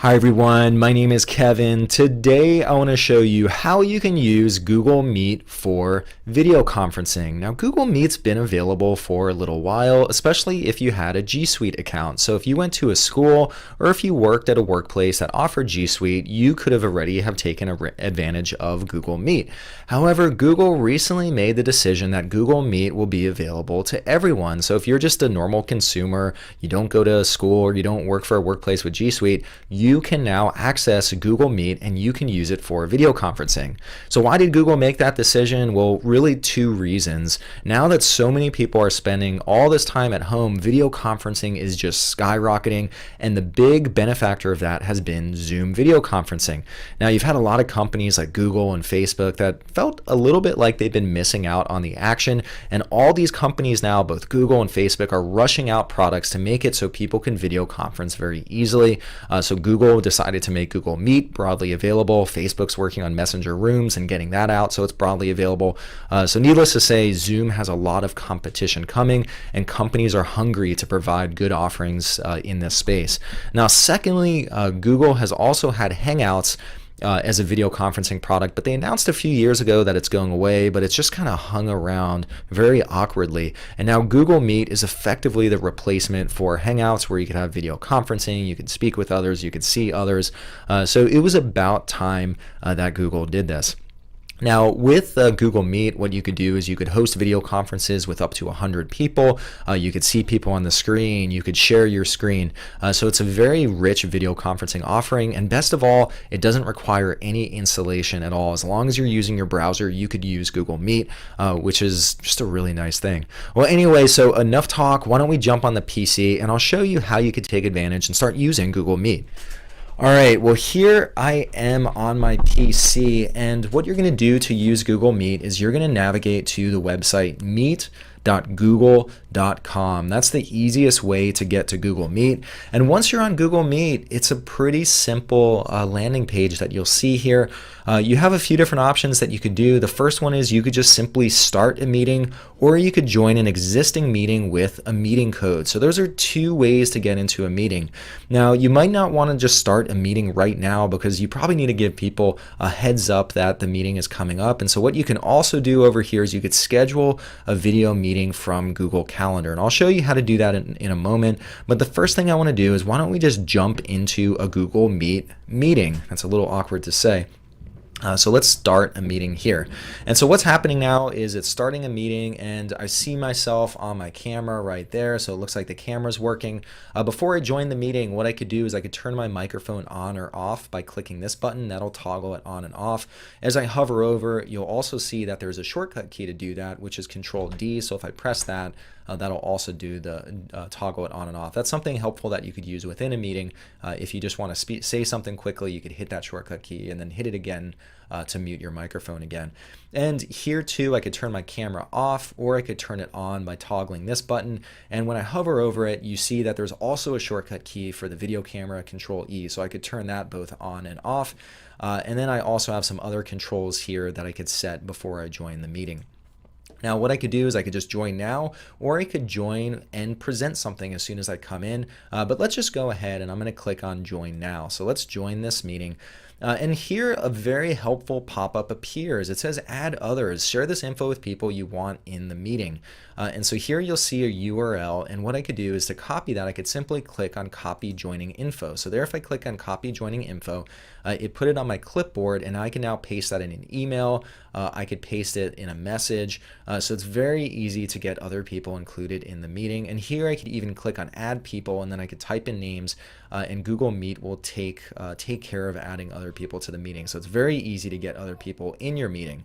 Hi everyone, my name is Kevin. Today I want to show you how you can use Google Meet for video conferencing. Now Google Meet's been available for a little while, especially if you had a G Suite account. So if you went to a school or if you worked at a workplace that offered G Suite, you could have already have taken advantage of Google Meet. However, Google recently made the decision that Google Meet will be available to everyone. So if you're just a normal consumer, you don't go to school or you don't work for a workplace with G Suite, you can now access Google Meet and you can use it for video conferencing. So why did Google make that decision? Well, really two reasons. Now that so many people are spending all this time at home, video conferencing is just skyrocketing, and the big benefactor of that has been Zoom video conferencing. Now you've had a lot of companies like Google and Facebook that felt a little bit like they've been missing out on the action, and all these companies now, both Google and Facebook, are rushing out products to make it so people can video conference very easily. So Google decided to make Google Meet broadly available. Facebook's working on Messenger Rooms and getting that out so it's broadly available. So needless to say, Zoom has a lot of competition coming, and companies are hungry to provide good offerings in this space. Now, secondly, Google has also had Hangouts as a video conferencing product, but they announced a few years ago that it's going away, but it's just kind of hung around very awkwardly. And now Google Meet is effectively the replacement for Hangouts, where you could have video conferencing, you could speak with others, you could see others. So it was about time that Google did this. Now, with Google Meet, what you could do is you could host video conferences with up to 100 people. You could see people on the screen. You could share your screen. So it's a very rich video conferencing offering. And best of all, it doesn't require any installation at all. As long as you're using your browser, you could use Google Meet, which is just a really nice thing. Well, anyway, so enough talk. Why don't we jump on the PC and I'll show you how you could take advantage and start using Google Meet. All right, well, here I am on my PC, and what you're going to do to use Google Meet is you're going to navigate to the website meet.google.com. That's the easiest way to get to Google Meet. And once you're on Google Meet, it's a pretty simple landing page that you'll see here. You have a few different options that you could do. The first one is you could just simply start a meeting, or you could join an existing meeting with a meeting code. So those are two ways to get into a meeting. Now, you might not want to just start a meeting right now because you probably need to give people a heads up that the meeting is coming up. And so what you can also do over here is you could schedule a video meeting from Google Calendar. And I'll show you how to do that in a moment. But the first thing I want to do is why don't we just jump into a Google Meet meeting? That's a little awkward to say. So let's start a meeting here. And so what's happening now is it's starting a meeting, and I see myself on my camera right there. So it looks like the camera's working. Before I join the meeting, what I could do is I could turn my microphone on or off by clicking this button. That'll toggle it on and off. As I hover over, you'll also see that there's a shortcut key to do that, which is Control D. So if I press that, that'll also do the toggle it on and off. That's something helpful that you could use within a meeting. If you just want to say something quickly, you could hit that shortcut key and then hit it again to mute your microphone again. And here too, I could turn my camera off, or I could turn it on by toggling this button. And when I hover over it, you see that there's also a shortcut key for the video camera, Control E. So I could turn that both on and off. And then I also have some other controls here that I could set before I join the meeting. Now, what I could do is I could just join now, or I could join and present something as soon as I come in. But let's just go ahead and I'm going to click on join now. So let's join this meeting. And here a very helpful pop-up appears. It says add others. Share this info with people you want in the meeting. And so here you'll see a URL, and what I could do is to copy that, I could simply click on copy joining info. So there, if I click on copy joining info, it put it on my clipboard, and I can now paste that in an email. I could paste it in a message. So it's very easy to get other people included in the meeting. And here I could even click on add people, and then I could type in names, and Google Meet will take care of adding other people to the meeting. So it's very easy to get other people in your meeting.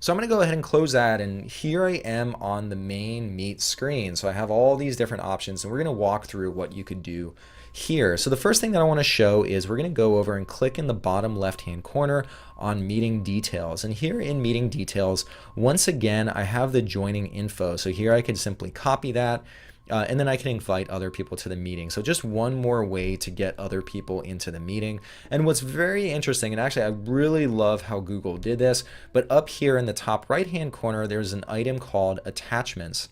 So I'm going to go ahead and close that, and here I am on the main Meet screen. So I have all these different options, and we're going to walk through what you could do here. So the first thing that I want to show is we're going to go over and click in the bottom left-hand corner on meeting details. And here in meeting details, once again, I have the joining info. So here I can simply copy that. And then I can invite other people to the meeting. So just one more way to get other people into the meeting. And what's very interesting, and actually I really love how Google did this, but up here in the top right-hand corner, there's an item called attachments.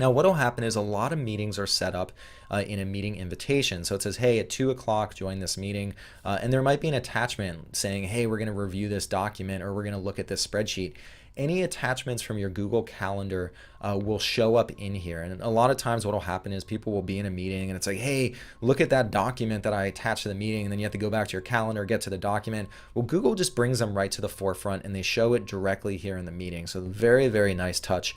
Now, what will happen is a lot of meetings are set up in a meeting invitation. So it says, hey, at 2 o'clock, join this meeting. And there might be an attachment saying, hey, we're going to review this document or we're going to look at this spreadsheet. Any attachments from your Google Calendar will show up in here. And a lot of times what will happen is people will be in a meeting and it's like, hey, look at that document that I attached to the meeting. And then you have to go back to your calendar, get to the document. Well, Google just brings them right to the forefront and they show it directly here in the meeting. So very, very nice touch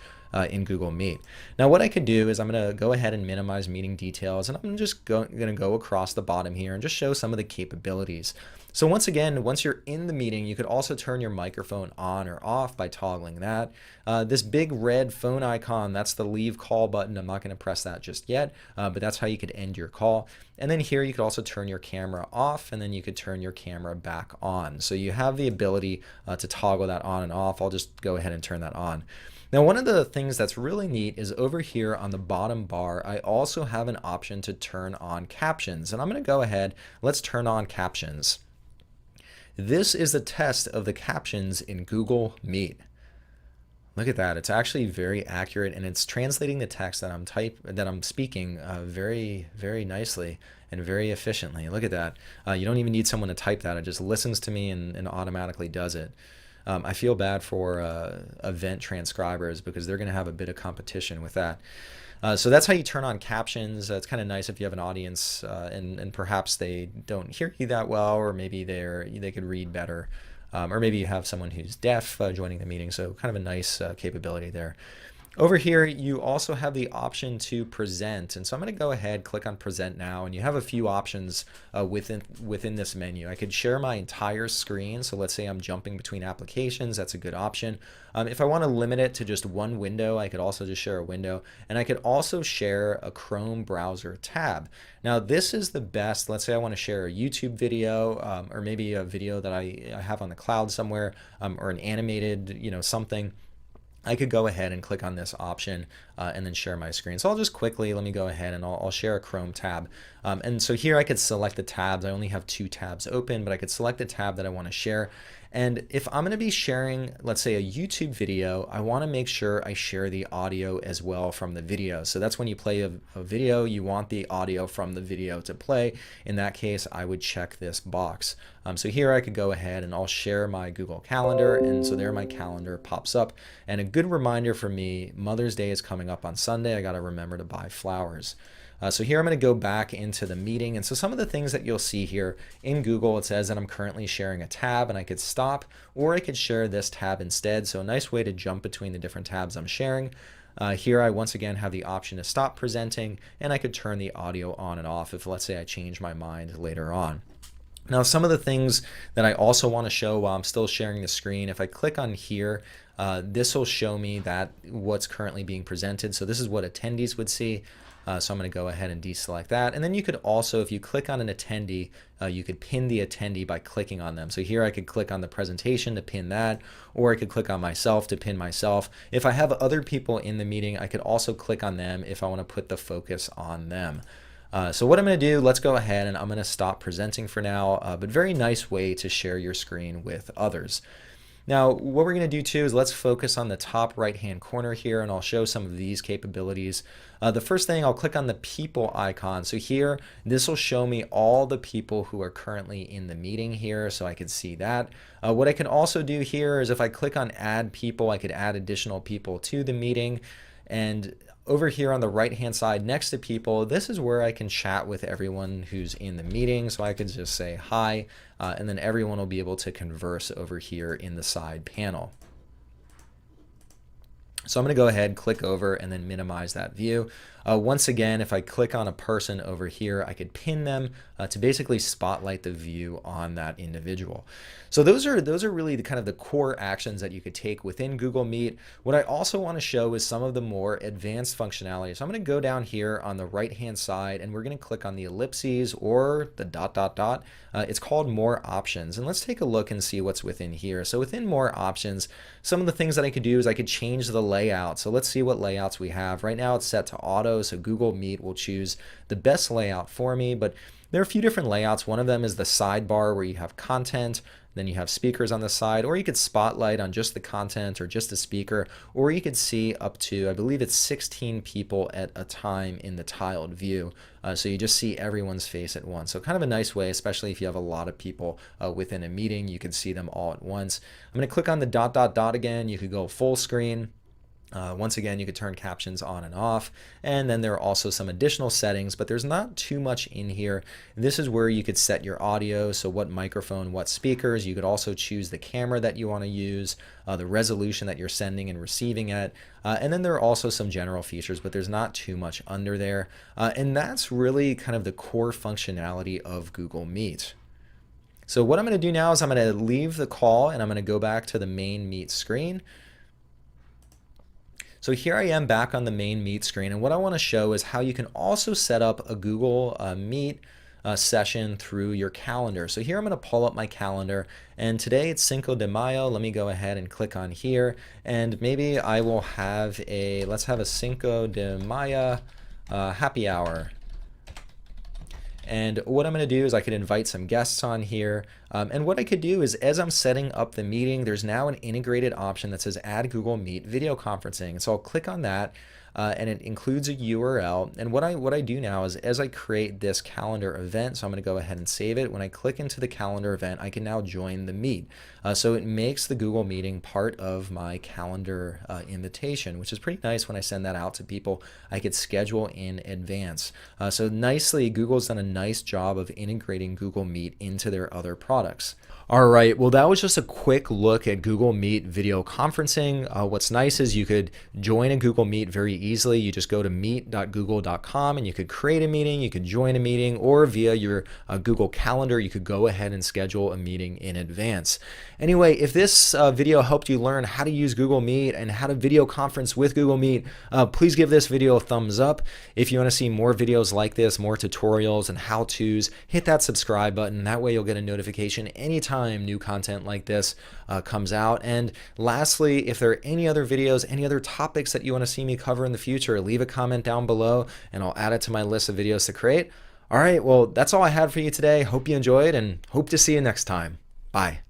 in Google Meet. Now what I could do is I'm going to go ahead and minimize meeting details, and I'm just going to go across the bottom here and just show some of the capabilities. So once again, once you're in the meeting, you could also turn your microphone on or off by toggling that. This big red phone icon, that's the leave call button. I'm not going to press that just yet, but that's how you could end your call. And then here you could also turn your camera off, and then you could turn your camera back on. So you have the ability to toggle that on and off. I'll just go ahead and turn that on. Now, one of the things that's really neat is over here on the bottom bar, I also have an option to turn on captions. And I'm going to go ahead, let's turn on captions. This is the test of the captions in Google Meet. Look at that. It's actually very accurate, and it's translating the text that I'm speaking very, very nicely and very efficiently. Look at that. You don't even need someone to type that. It just listens to me and automatically does it. I feel bad for event transcribers because they're going to have a bit of competition with that. So that's how you turn on captions. It's kind of nice if you have an audience and perhaps they don't hear you that well, or maybe they could read better. Or maybe you have someone who's deaf joining the meeting. So kind of a nice capability there. Over here, you also have the option to present. And so I'm going to go ahead, click on present now, and you have a few options within this menu. I could share my entire screen. So let's say I'm jumping between applications. That's a good option. If I want to limit it to just one window, I could also just share a window. And I could also share a Chrome browser tab. Now, this is the best. Let's say I want to share a YouTube video or maybe a video that I have on the cloud somewhere or an animated, something. I could go ahead and click on this option and then share my screen. So I'll just quickly, let me go ahead and I'll share a Chrome tab. And so here I could select the tabs. I only have 2 tabs open, but I could select the tab that I want to share. And if I'm going to be sharing, let's say, a YouTube video, I want to make sure I share the audio as well from the video. So that's when you play a video, you want the audio from the video to play. In that case, I would check this box. So here I could go ahead and I'll share my Google Calendar. And so there my calendar pops up. And a good reminder for me, Mother's Day is coming up on Sunday. I got to remember to buy flowers. So here I'm going to go back into the meeting. And so some of the things that you'll see here in Google, it says that I'm currently sharing a tab and I could stop, or I could share this tab instead. So a nice way to jump between the different tabs I'm sharing. Here I once again have the option to stop presenting, and I could turn the audio on and off if, let's say, I change my mind later on. Now, some of the things that I also want to show while I'm still sharing the screen, if I click on here, this will show me that what's currently being presented. So this is what attendees would see. So I'm going to go ahead and deselect that. And then you could also, if you click on an attendee, you could pin the attendee by clicking on them. So here I could click on the presentation to pin that, or I could click on myself to pin myself. If I have other people in the meeting, I could also click on them if I want to put the focus on them. So what I'm going to do, let's go ahead and I'm going to stop presenting for now, but very nice way to share your screen with others. Now, what we're going to do too is let's focus on the top right-hand corner here, and I'll show some of these capabilities. The first thing, I'll click on the people icon. So here, this will show me all the people who are currently in the meeting here, so I can see that. What I can also do here is if I click on add people, I could add additional people to the meeting. And over here on the right-hand side next to people, this is where I can chat with everyone who's in the meeting. So I could just say hi, and then everyone will be able to converse over here in the side panel. So I'm going to go ahead, click over, and then minimize that view. Once again, if I click on a person over here, I could pin them to basically spotlight the view on that individual. So those are really the kind of the core actions that you could take within Google Meet. What I also want to show is some of the more advanced functionality. So I'm going to go down here on the right-hand side, and we're going to click on the ellipses or the ... It's called More Options. And let's take a look and see what's within here. So within More Options, some of the things that I could do is I could change the layout. So let's see what layouts we have. Right now it's set to auto, so Google Meet will choose the best layout for me, but There are a few different layouts. One of them is the sidebar where you have content, then you have speakers on the side, or you could spotlight on just the content or just a speaker, or you could see up to, I believe it's 16 people at a time in the tiled view. So you just see everyone's face at once. So kind of a nice way, especially if you have a lot of people within a meeting, you can see them all at once. I'm going to click on the dot, dot, dot again. You could go full screen. Once again, you could turn captions on and off, and then there are also some additional settings, but there's not too much in here. This is where you could set your audio, so what microphone, what speakers. You could also choose the camera that you want to use, the resolution that you're sending and receiving at, and then there are also some general features, but there's not too much under there, and that's really kind of the core functionality of Google Meet. So what I'm going to do now is I'm going to leave the call, and I'm going to go back to the main Meet screen. So here I am back on the main Meet screen, and what I want to show is how you can also set up a Google Meet session through your calendar. So here I'm going to pull up my calendar, and today it's Cinco de Mayo. Let me go ahead and click on here, and maybe I will have let's have a Cinco de Mayo happy hour. And what I'm going to do is I could invite some guests on here. And what I could do is, as I'm setting up the meeting, there's now an integrated option that says Add Google Meet Video Conferencing. So I'll click on that, and it includes a URL. And what I do now is, as I create this calendar event, so I'm going to go ahead and save it. When I click into the calendar event, I can now join the meet. So it makes the Google meeting part of my calendar invitation, which is pretty nice. When I send that out to people, I could schedule in advance. So nicely, Google's done a nice job of integrating Google Meet into their other products. All right, well, that was just a quick look at Google Meet video conferencing. What's nice is you could join a Google Meet very easily. You just go to meet.google.com and you could create a meeting, you could join a meeting, or via your Google Calendar, you could go ahead and schedule a meeting in advance. Anyway, if this video helped you learn how to use Google Meet and how to video conference with Google Meet, please give this video a thumbs up. If you want to see more videos like this, more tutorials and how-tos, hit that subscribe button. That way you'll get a notification anytime new content like this comes out. And lastly, if there are any other videos, any other topics that you want to see me cover in the future, leave a comment down below and I'll add it to my list of videos to create. All right, well, that's all I had for you today. Hope you enjoyed and hope to see you next time. Bye.